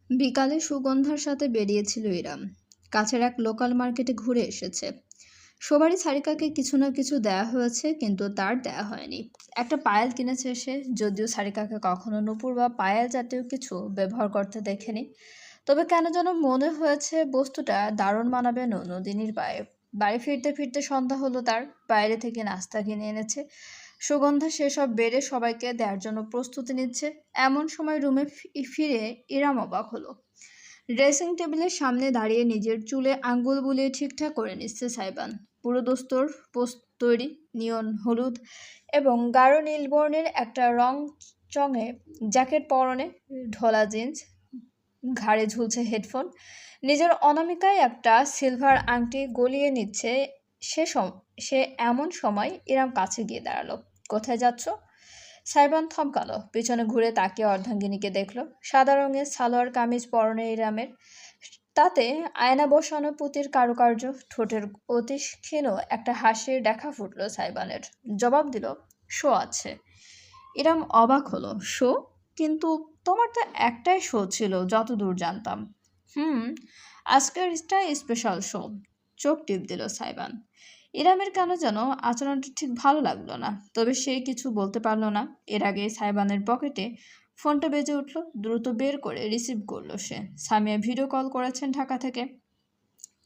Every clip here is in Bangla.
বিকালে সুগন্ধার সাথে বেরিয়েছিল ইরাম। কাছের এক লোকাল মার্কেটে ঘুরে এসেছে। সবারই সারিকাকে কিছু না কিছু দেয়া হয়েছে, কিন্তু তার দেয়া হয়নি। একটা পায়েল কিনেছে সে, যদিও সারিকাকে কখনো নূপুর বা পায়েল জাতীয় কিছু ব্যবহার করতে দেখেনি। তবে কেন যেন মনে হয়েছে বস্তুটা দারুণ মানাবে নন্দিনীর পায়ে। বাড়ি ফিরতে ফিরতে সন্ধ্যা হলো তার। বাইরে থেকে নাস্তা কিনে এনেছে। সুগন্ধা সেসব বেড়ে সবাইকে দেওয়ার জন্য প্রস্তুতি নিচ্ছে। এমন সময় রুমে ফিরে ইরাম অবাক হলো। ড্রেসিং টেবিলের সামনে দাঁড়িয়ে নিজের চুলে আঙ্গুল বুলিয়ে ঠিকঠাক করে নিচ্ছে সাইবান। পুরো দোস্তর পোস্ট তৈরি, নিয়ন হলুদ এবং গাঢ় নীল বর্ণের একটা রং চঙে জ্যাকেট পরনে, ঢোলা জিন্স, ঘাড়ে ঝুলছে হেডফোন। নিজের অনামিকায় একটা সিলভার আংটি গলিয়ে নিচ্ছে। সে এমন সময় ইরাম কাছে গিয়ে দাঁড়ালো। কোথায় যাচ্ছ? সাইবান থমকালো, পিছনে ঘুরে তাকিয়ে অর্ধাঙ্গিনীকে দেখল। সাদা রঙের সালোয়ার কামিজ পরনে ইরামের, তাতে আয়না বসানো পুঁতির কারুকার্য। ঠোঁটের অতি ক্ষীণ একটা হাসির দেখা ফুটল সাইবানের। জবাব দিল, শো আছে। ইরাম অবাক হলো। শো? কিন্তু তোমার তো একটাই শো ছিল যতদূর জানতাম। হুম, আজকেরটা স্পেশাল শো। চোখ টিপ দিল সাইবান। ইরামের কেন যেন আচরণটা ঠিক ভালো লাগলো না, তবে সে কিছু বলতে পারলো না। এর আগে সাইবানের পকেটে ফোনটা বেজে উঠল। দ্রুত বের করে রিসিভ করলো সে। সামিয়া ভিডিও কল করেছেন ঢাকা থেকে।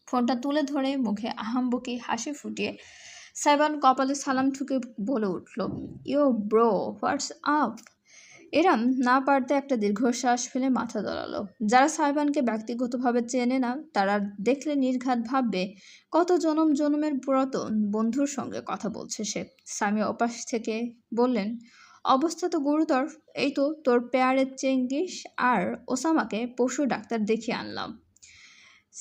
ফোনটা তুলে ধরে মুখে আহাম্বকি হাসি ফুটিয়ে সাইবান কপালে সালাম ঠুকে বলে উঠল, ইয়ো ব্রো, হোয়াটস আপ। এরাম না পারতে একটা দীর্ঘশ্বাস ফেলে মাথা দোলালো। যারা সাইবানকে ব্যক্তিগতভাবে চেনে না, তারা দেখলে নির্ঘাত ভাববে কত জনম জনমের পুরাতন বন্ধুর সঙ্গে কথা বলছে সে। সামিয়া ওপাশ থেকে বললেন, অবস্থা তো গুরুতর। এই তো তোর পেয়ারের চেঙ্গিস আর ওসামাকে পশু ডাক্তার দেখিয়ে আনলাম।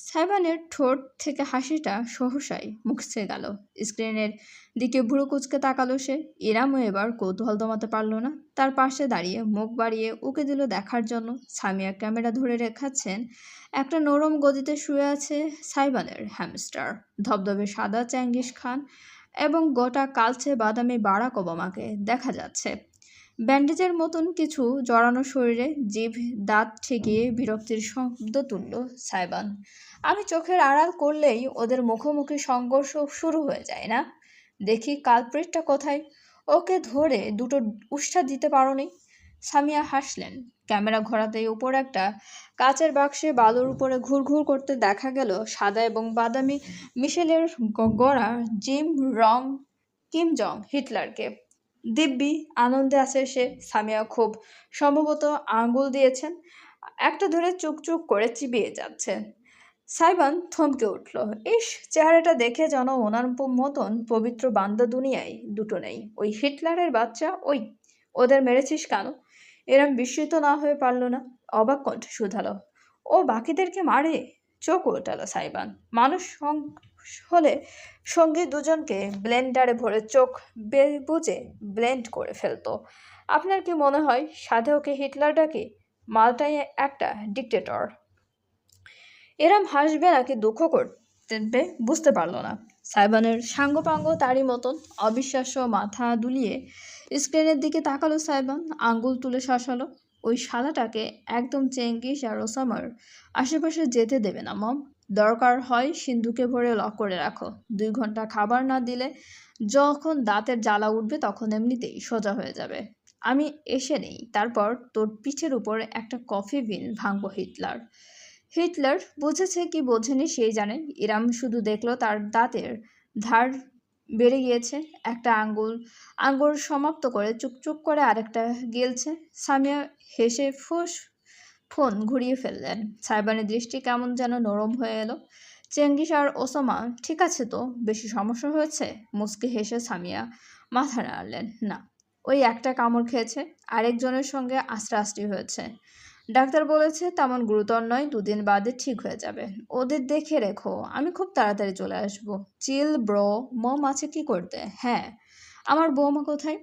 সাইবানের ঠোঁট থেকে হাসিটা সহসাই মুছতে গেল। স্ক্রিনের দিকে ভুরু কুচকে তাকালো সে। ইরামও এবার কৌতূহল দমাতে পারল না। তার পাশে দাঁড়িয়ে মুখ বাড়িয়ে উকে দিল দেখার জন্য। সামিয়া ক্যামেরা ধরে রেখাচ্ছেন। একটা নরম গদিতে শুয়ে আছে সাইবানের হ্যামস্টার। ধবধবে সাদা চ্যাঙ্গিস খান এবং গোটা কালচে বাদামি বারাক ওবামাকে দেখা যাচ্ছে। ব্যান্ডেজের মতন কিছু জড়ানো শরীরে জিভ দাঁত ঠেকিয়ে বিরক্তির শব্দ তুলল সাইবান। আমি চোখের আড়াল করলেই ওদের মুখোমুখি সংঘর্ষ শুরু হয়ে যায় না? দেখি কালপ্রিটটা কোথায়? ওকে ধরে দুটো উষ্ঠা দিতে পারোনি? সামিয়া হাসলেন। ক্যামেরা ঘোরাতেই উপর একটা কাচের বাক্সে বালুর উপরে ঘুরঘুর করতে দেখা গেল সাদা এবং বাদামি মিশেলের গড়া জিম রং কিম জং হিটলারকে। দিব্যি আনন্দে আছে সে। সামিয়া খুব সম্ভবত আঙ্গুল দিয়েছেন, একটা ধরে চুকচুক করে চিবিয়ে যাচ্ছে। সাইবান থমকে উঠল। ইস, চেহারাটা দেখে যেন ওনার মতন পবিত্র বান্দা দুনিয়ায় দুটো নেই। ওই হিটলারের বাচ্চা, ওদের মেরেছিস কেন? এরম বিস্মিত না হয়ে পারল না। অবাক কণ্ঠে শুধালো, ও বাকিদেরকে মারে? চোখ উল্টালো সাইবান। মানুষ হলে সঙ্গী দুজনকে ব্লেন্ডারে ভরে চোখ বুঝে ব্লেন্ড করে ফেলতো। আপনার কি মনে হয় সাধে ওকে হিটলার ডাকে? মালটাই একটা ডিক্টেটর। এরম হাসবে নাকি দুঃখ করতে বুঝতে পারল না। সাইবানের সাঙ্গপাঙ্গ তারই মতন। অবিশ্বাস্য মাথা দুলিয়ে স্ক্রিনের দিকে তাকালো সাইবান। আঙ্গুল তুলে শাসালো। ওই শালাটাকে একদম চেঙ্গিস আর ওসামার আশেপাশে যেতে দেবে না মম। দরকার হয় সিন্ধুকে ভরে লক করে রাখো। 2 ঘন্টা খাবার না দিলে যখন দাঁতের জ্বালা উঠবে তখন এমনিতেই সোজা হয়ে যাবে। আমি এসে নেই, তারপর তোর পিঠের উপর একটা কফি বিন ভাঙবো হিটলার। হিটলার বুঝেছে কি বোঝেনি সেই জানে। ইরাম শুধু দেখল তার দাঁতের ধার বেড়ে গিয়েছে। একটা আঙ্গুল সমাপ্ত করে চুকচুক করে আরেকটা গিলছে। সামিয়া হেসে ফোন ঘুরিয়ে ফেললেন। সাইবানের দৃষ্টি কেমন যেন নরম হয়ে এলো। চেঙ্গিস আর ওসামা ঠিক আছে তো? বেশি সমস্যা হয়েছে? মুচকি হেসে সামিয়া মাথা নাড়লেন। না, ওই একটা কামড় খেয়েছে, আরেকজনের সঙ্গে আস্তাআস্তি হয়েছে। ডাক্তার বলেছে তেমন গুরুতর নয়, 2 দিন বাদে ঠিক হয়ে যাবে। ওদের দেখে রেখো, আমি খুব তাড়াতাড়ি চলে আসবো। চিল ব্রো। মম আছে কি করতে? হ্যাঁ। আমার বৌমা কোথায়?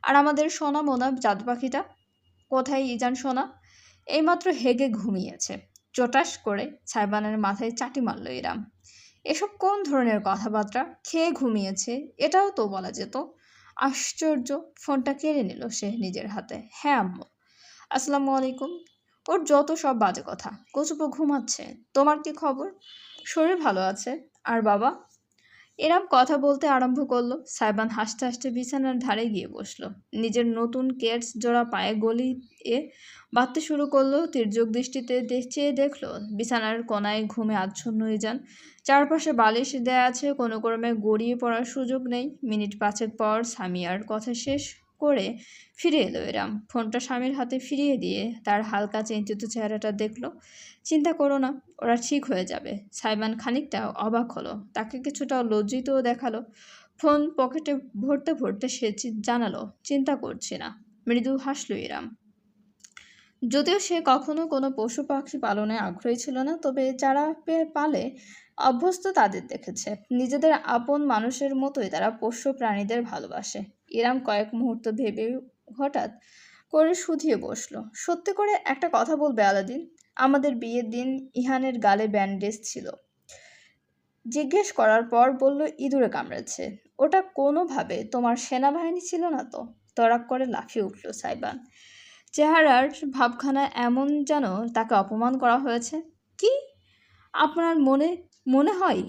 আর আমাদের সোনা মোনা জাদু পাখিটা কোথায়? ইজান সোনা এইমাত্র হেগে ঘুমিয়েছে। চটাস করে সাইবানের মাথায় চাটি মারল ইরাম। এসব কোন ধরনের কথাবার্তা? খেয়ে ঘুমিয়েছে, এটাও তো বলা যেত। আশ্চর্য। ফোনটা কেড়ে নিল সে নিজের হাতে। হ্যাঁ আম্মু। আসসালামু আলাইকুম। ওর যত সব বাজে কথা। কচুপো ঘুমাচ্ছে। তোমার কি খবর? শরীর ভালো আছে। আর বাবা? এরম কথা বলতে আরম্ভ করলো। সাইবান হাসতে হাসতে বিছানার ধারে গিয়ে বসলো। নিজের নতুন কেটস জোড়া পায়ে গলিয়ে বাঁধতে শুরু করলো। তির্যক দৃষ্টিতে চেয়ে দেখলো বিছানার কোনায় ঘুমে আচ্ছন্ন ইজান। চারপাশে বালিশ দেয়া আছে, কোনো ক্রমে গড়িয়ে পড়ার সুযোগ নেই। মিনিট পাঁচেক পর সামিয়ার কথা শেষ করে ফিরে এলো এরাম। ফোনটা স্বামীর হাতে ফিরিয়ে দিয়ে তার হালকা চিন্তিত চেহারাটা দেখলো। চিন্তা করো না, ওরা ঠিক হয়ে যাবে। সাইমান খানিকটা অবাক হলো, তাকে কিছুটা লজ্জিতও দেখালো। ফোন পকেটে ভরতে ভরতে সে জানালো, চিন্তা করছি না। মৃদু হাসল ইরাম। যদিও সে কখনো কোনো পশু পাখি পালনে আগ্রহী ছিল না, তবে যারা পালে অভ্যস্ত তাদের দেখেছে। নিজেদের আপন মানুষের মতোই তারা পোষ্য প্রাণীদের ভালোবাসে। ইরাম কয়েক মুহূর্ত ভেবে হঠাৎ করে শুধিয়ে বসলো। সত্যি করে একটা কথা বলবে আলাদিন? আমাদের বিয়ের দিন ইহানের গালে ব্যান্ডেজ ছিল। জিজ্ঞেস করার পর বলল ইঁদুরে কামড়েছে। ওটা কোনোভাবে তোমার সেনাবাহিনী ছিল না তো? তড়াক করে লাফিয়ে উঠল সাইবান। চেহারার ভাবখানা এমন যেন তাকে অপমান করা হয়েছে। কি? আপনার মনে হয়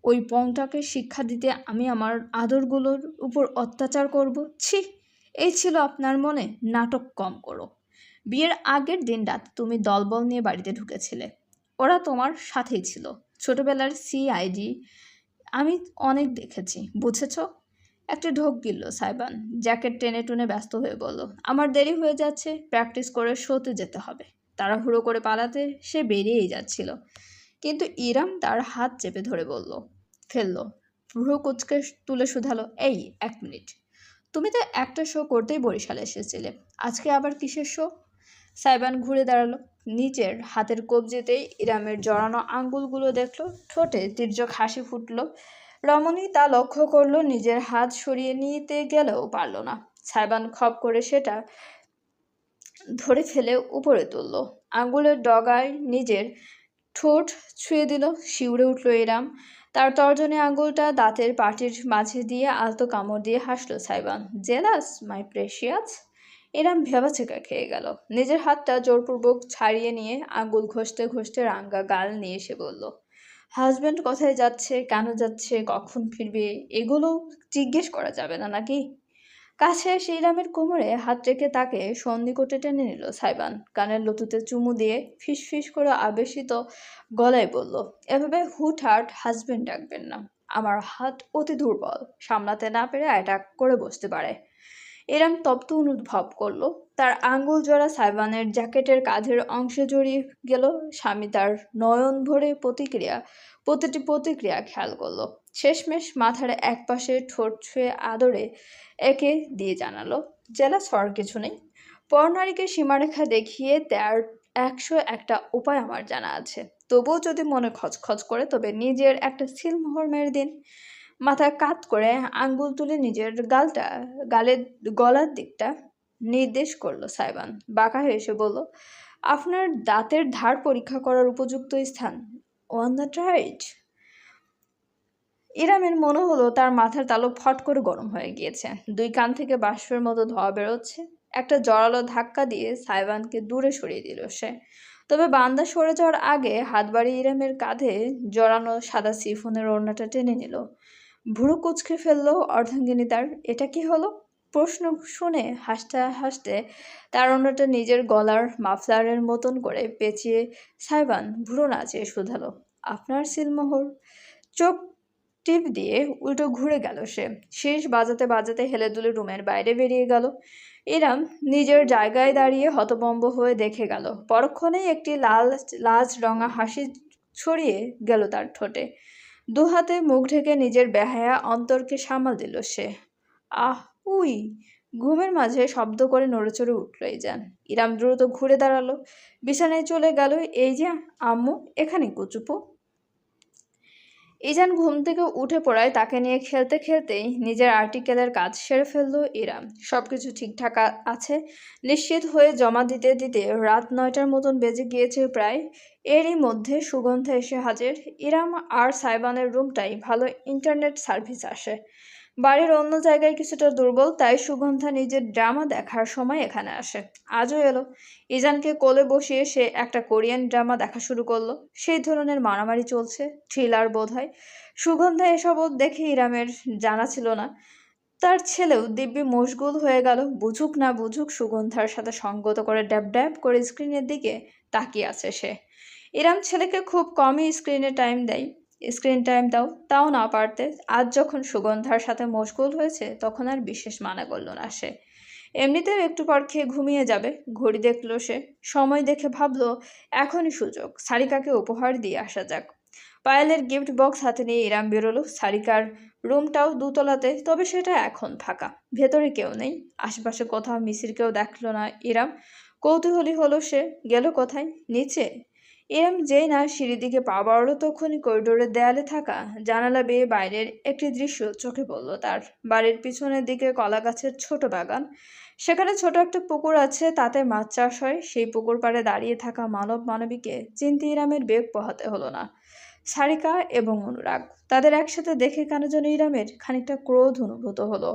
ওই পংটাকে শিক্ষা দিতে আমি আমার আদরগুলোর উপর অত্যাচার করব? ছি! এই ছিল আপনার মনে? নাটক কম করো। বিয়ের আগের দিন রাত তুমি দলবল নিয়ে বাড়িতে ঢুকেছিলে। ওরা তোমার সাথেই ছিল। ছোটবেলার সিআইডি আমি অনেক দেখেছি, বুঝেছ? একটা ঢোক গিলল সাইবান। জ্যাকেট টেনে টুনে ব্যস্ত হয়ে বলল, আমার দেরি হয়ে যাচ্ছে, প্র্যাকটিস করে শোতে যেতে হবে। তাড়াহুড়ো করে পালাতে সে বেরিয়েই যাচ্ছিল, কিন্তু ইরাম তার হাত চেপে ধরে ফেললো। ভ্রু কুচকে তুলে শুধালো, এই 1 মিনিট। তুমি তো একটা শো করতেই বরিশালে এসেছিলে, আজকে আবার কিসের শো? সাইবান ঘুরে দাঁড়ালো। নিচের হাতের কবজিতেই ইরামের জড়ানো আঙ্গুলগুলো দেখলো। ঠোঁটে তির্যক হাসি ফুটল। রমণী তা লক্ষ্য করলো, নিজের হাত সরিয়ে নিতে গেলেও পারল না। সাইবান খপ করে সেটা ধরে ফেলে উপরে তুলল। আঙ্গুলের ডগায় নিজের ঠোঁট ছুঁয়ে দিল। শিউরে উঠল ইরাম। তার তর্জনী আঙ্গুলটা দাঁতের পাটির মাঝে দিয়ে আলতো কামড় দিয়ে হাসলো সাইবান। জেলাস মাই প্রেশিয়াস? এরাম ভেবাচেকা খেয়ে গেল। নিজের হাতটা জোরপূর্বক ছাড়িয়ে নিয়ে আঙ্গুল ঘষতে ঘষতে রাঙ্গা গাল নিয়ে এসে বলল, হাজব্যান্ড কোথায় যাচ্ছে, কেন যাচ্ছে, কখন ফিরবে, এগুলো জিজ্ঞেস করা যাবে না নাকি? কাছে এসে ইরামের কোমরে হাত রেখে তাকে সন্ধিকোটে টেনে নিল সাইবান। কানের লতুতে চুমু দিয়ে ফিসফিস করে আবেশিত গলায় বলল, এভাবে হুটহাট হাজবেন্ড ডাকবেন না। আমার হাত অতি দুর্বল, সামলাতে না পেরে অ্যাটাক করে বসতে পারে। এরম তপ্ত অনুভব করলো। তার আঙ্গুল জোড়া সাইবানের জ্যাকেটের কাঁধের অংশে জড়িয়ে গেল। স্বামী তার নয়ন ভরে প্রতিটি প্রতিক্রিয়া খেয়াল করলো। শেষমেশ মাথার একপাশে ঠোঁট ছুঁয়ে আদরে একে দিয়ে জানালো, জেলাস হওয়ার কিছু নেই। পরনারীকে সীমারেখা দেখিয়ে তার 101টা উপায় আমার জানা আছে। তবুও যদি মনে খচখচ করে, তবে নিজের একটা সিলমোহর মেরে দিন। মাথা কাত করে আঙ্গুল তুলে নিজের গলার দিকটা নির্দেশ করলো সাইবান। বাঁকা হেসে বলল, আপনার দাঁতের ধার পরীক্ষা করার উপযুক্ত স্থান। On the right. ইরামের মনে হলো তার মাথার তালু ফট করে গরম হয়ে গিয়েছে। 2 কান থেকে বাষ্পের মতো ধোঁয়া বেরোচ্ছে। একটা জোরালো ধাক্কা দিয়ে সাইবানকে দূরে সরিয়ে দিল সে। তবে বান্দা সরে যাওয়ার আগে হাত বাড়িয়ে ইরামের কাঁধে জড়ানো সাদা সিফনের ওড়নাটা টেনে নিল। ভুরু কুচকে ফেললো অর্ধাঙ্গিনী তার। এটা কি হলো? প্রশ্ন শুনে হাসতে হাসতে তার ওড়নাটা নিজের গলার মাফলারের মতন করে পেঁচিয়ে সাইবান ভুরু নাচিয়ে শুধালো, আপনার সিলমোহর। চোখ টিপ দিয়ে উল্টো ঘুরে গেল সে। শীষ বাজাতে বাজাতে হেলে দুলে রুমের বাইরে বেরিয়ে গেল। ইরাম নিজের জায়গায় দাঁড়িয়ে হতভম্ব হয়ে দেখে গেল। পরক্ষণেই একটি লাজ রঙা হাসি ছড়িয়ে গেল তার ঠোঁটে। 2 হাতে মুখ ঢেকে নিজের বেহায়া অন্তরকে সামাল দিল সে। আহ উই! ঘুমের মাঝে শব্দ করে নড়েচড়ে উঠল ইজান। ইরাম দ্রুত ঘুরে দাঁড়ালো। বিছানায় চলে গেল। এই যে আম্মু, এখানে কুচুপু। ইজান ঘুম থেকে উঠে পড়ায় তাকে নিয়ে খেলতে খেলতেই নিজের আর্টিকেলের কাজ সেরে ফেলল ইরাম। সবকিছু ঠিকঠাক আছে নিশ্চিত হয়ে জমা দিতে দিতে রাত 9টার মতন বেজে গিয়েছে প্রায়। এরই মধ্যে সুগন্ধা এসে হাজির। ইরাম আর সাইবানের রুমটাই ভালো ইন্টারনেট সার্ভিস আসে। বাড়ির অন্য জায়গায় কিছুটা দুর্বল, তাই সুগন্ধা নিজের ড্রামা দেখার সময় এখানে আসে। আজও এলো। ইজানকে কোলে বসিয়ে সে একটা কোরিয়ান ড্রামা দেখা শুরু করলো। সেই ধরনের মারামারি চলছে, থ্রিলার বোধহয়। সুগন্ধা এসব দেখে ইরামের জানা ছিল না। তার ছেলেও দিব্যি মশগুল হয়ে গেল। বুঝুক না বুঝুক সুগন্ধার সাথে সঙ্গত করে ড্যাব ড্যাব করে স্ক্রিনের দিকে তাকিয়ে আছে সে। ইরাম ছেলেকে খুব কমই স্ক্রিন টাইম দাও, তাও না পারতে। আজ যখন সুগন্ধার সাথে মশগুল হয়েছে তখন আর বিশেষ মানা করল না সে। এমনিতেও একটু পর খেয়ে ঘুমিয়ে যাবে। ঘড়ি দেখলো সে, সময় দেখে ভাবলো এখনই সুযোগ, সারিকাকে উপহার দিয়ে আসা যাক। পায়েলের গিফট বক্স হাতে নিয়ে ইরাম বেরোলো। সারিকার রুমটাও দোতলাতে, তবে সেটা এখন ফাঁকা। ভেতরে কেউ নেই। আশেপাশে কোথাও মিসিরকেও দেখলো না ইরাম। কৌতূহলী হলো সে, গেল কোথায়? নিচে? এরম যেই না সিঁড়ির দিকে পা বাড়ালো তখনই করিডোরের দেয়ালে থাকা জানালা বেয়ে বাইরের একটি দৃশ্য চোখে পড়ল তার। বাড়ির পিছনের দিকে কলা গাছের ছোট বাগান। সেখানে ছোট একটা পুকুর আছে, তাতে মাছ চাষ হয়। সেই পুকুর পাড়ে দাঁড়িয়ে থাকা মানবীকে চিনতে ইরামের বেগ পোহাতে হলো না। সারিকা এবং অনুরাগ, তাদের একসাথে দেখে কেন যেন ইরামের খানিকটা ক্রোধ অনুভূত হলো।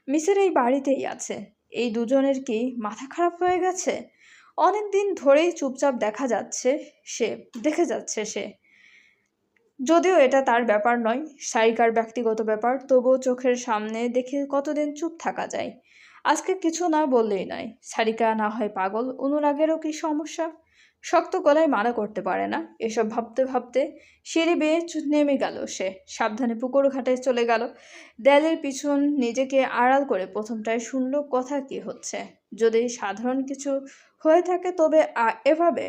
মিসের এই বাড়িতেই আছে। এই দুজনের কি মাথা খারাপ হয়ে গেছে? অনেকদিন ধরেই চুপচাপ দেখে যাচ্ছে সে। যদিও এটা তার ব্যাপার নয়, সারিকার ব্যক্তিগত ব্যাপার, তবুও চোখের সামনে দেখে কতদিন চুপ থাকা যায়। আজকে কিছু না বললেই নয়। সারিকা না হয় পাগল, অনুরাগেরও কি সমস্যা? শক্ত গলায় মানা করতে পারে না। এসব ভাবতে ভাবতে সিঁড়ি বেয়ে নেমে গেল সে। সাবধানে পুকুর ঘাটে চলে গেল। দেয়ালের পিছন নিজেকে আড়াল করে প্রথমটায় শুনল কথা কি হচ্ছে। যদি সাধারণ কিছু হয়ে থাকে তবে এভাবে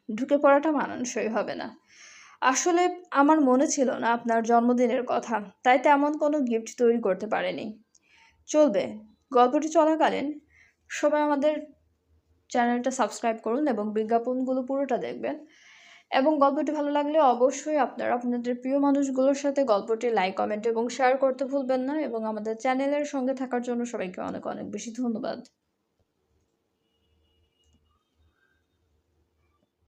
ঢুকে পড়াটা মানানসই হবে না। আসলে আমার মনে ছিল না আপনার জন্মদিনের কথা, তাই তেমন কোনো গিফট তৈরি করতে পারেনি। চলবে। গল্পটি চলাকালীন সবাই আমাদের চ্যানেলটা সাবস্ক্রাইব করুন এবং বিজ্ঞাপনগুলো পুরোটা দেখবেন। এবং গল্পটি ভালো লাগলে অবশ্যই আপনারা আপনাদের প্রিয় মানুষগুলোর সাথে গল্পটি লাইক, কমেন্ট এবং শেয়ার করতে ভুলবেন না। এবং আমাদের চ্যানেলের সঙ্গে থাকার জন্য সবাইকে অনেক অনেক বেশি ধন্যবাদ।